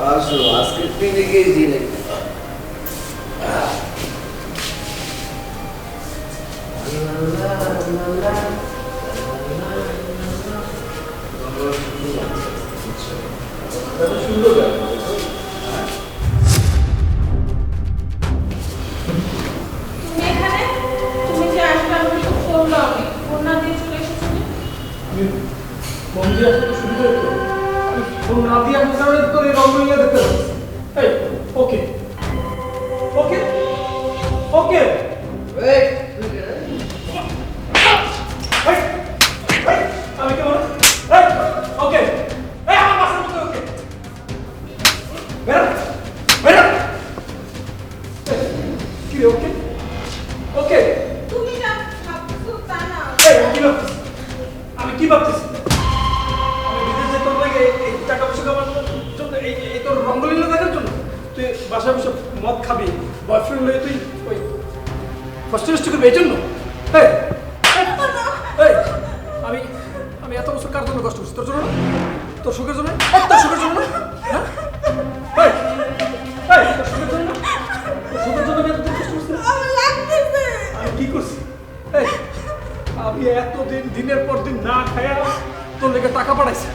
আসো আজকে পিকনিকে জি নাকি সুন্দর তুমি এখানে তুমি যে আসলে আমি তো ফোন দাওনি ফোন না দিয়ে চলে এসেছো যে? আমি ফোন দিয়ে আসতে শুরু করে তো আমি ফোন না দিয়ে আমি কারণে তোর এই রঙ্গলিয়া দেখতে পাচ্ছি এই ওকে ওকে ওকে এই আমি কেমন ওকে এই আমার পাশের মতো ওকে বেরা বেরা কি রে ওকে ওকে তুমি যা ভাবছো তা না এই কি ভাবছিস আমি কি ভাবতেছি আমি বিদেশে তোর লাগে এই টাকা পয়সা কামানোর জন্য এই তোর রঙ্গলীলা দেখার জন্য তুই বাসায় বসে মদ খাবি বয়ফ্রেন্ড লয়ে তুই ওই কষ্ট করবি এই জন্য এই এই আমি আমি এত বছর কার জন্য কষ্ট করছি তোর জন্য না তোর সুখের জন্য তোর সুখের জন্য না হ্যাঁ এই এই তোর সুখের জন্য না তোর সুখের জন্য আমি এত কষ্ট করছি না? আমার লাগতেছে আমি কি করছি এই আমি এতদিন দিনের পর দিন না খায়া তোর লেগে টাকা পাঠাইছি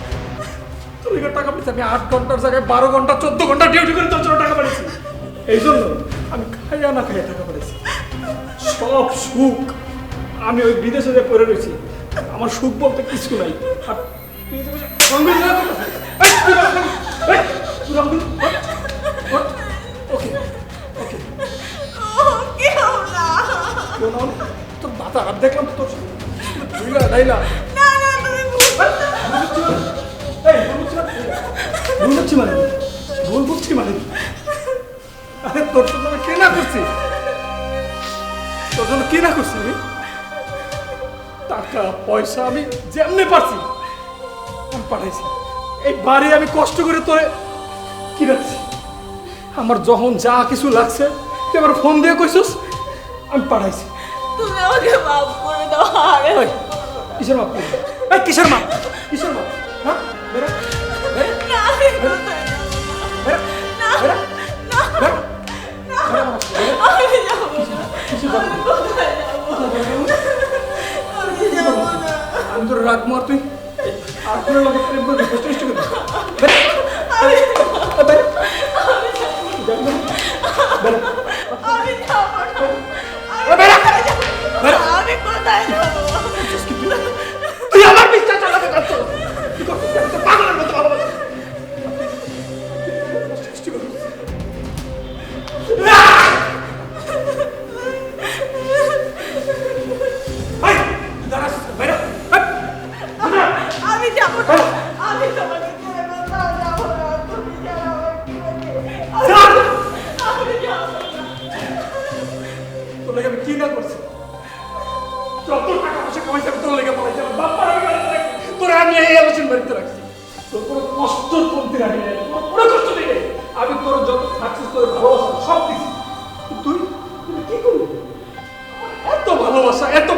তোর লেগে টাকা পাঠাইছি আমি 8 ঘন্টার জায়গায় 12 ঘন্টা 14 ঘন্টা ডিউটি করে তোর জন্য টাকা পাঠাইছি এই জন্য আমি খাইয়া না খাইয়া টাকা পাঠাইছি সব সুখ আমি ওই বিদেশে যে পড়ে রয়েছি আমার সুখ বলতে কিছু নাই আর তুই যে বসে রঙ্গলীলা করতেছিস। এই, তুই রঙ্গলীলা, এই, তুই রঙ্গলীলা, ওঠ, ওকে ওকে কি হলো কেন তোর মাথা আর দেখলাম তোর ধুইলা ডাইলা না না তুমি এই ভুল করছি মানে ভুল করছি মানে আরে তোর জন্য আমি কে না করছি তোর জন্য কি না করছি আমি টাকা পয়সা আমি যেমনি পারছি আমি পাঠাইছি এই বাড়ি আমি কষ্ট করে তোরে কি রাখছি আমার যখন যা কিছু লাগছে তুই আমার ফোন দিয়ে কইছিস আমি পাঠাইছি তুমি আমাকে মাফ করে দাও আরে এই, কিসের মাপ করবি? এই কিসের মাপ কিসের মাপ হ্যাঁ বেরা বেরা না আমি কোথায় বেরা না বেরা না বেরা বেরা আমার কাছে, বেরা। আমি যাবো না কিসের মাপ? আমি কোথায় যাবো আমি যাবো না আমি তোর রাগ মার তুই আর কোনো লাগে প্রেম করবি কষ্ট কষ্ট করবি বেরা বেরা যাবি না? বেরা আমি যাবো না বেরা বেরা আমি কোথায় যাবো তুই আমার বিশ্বাস চালাতে পারছ তুই করছিস কেন? তোর পাগলের মতো ভালোবাসা কষ্ট কষ্ট করবি এই, তুই দাঁড়াস, বেরা, এই, বেরা। আমি যাবো না আমি তোমাকে ছেড়ে কোথাও যাবো না তুমি যাও আমি যাবো না তোর লেগে আমি কি না করছি যত টাকা পয়সা কামাইছি আমি তোর লেগে পালাইছি আমার বাপ্পার আমি বাড়িতে রাখছি তোরা আমি এই আলোচনা বাড়িতে রাখছি তোর কোনো কষ্ট কমতে রাখি নাই তোর কোনো কষ্ট নেই রে। আমি তোর যত সাকসেস তোর ভালোবাসা সব দিছি তুই তুই কি করবি আমার এত ভালোবাসা এত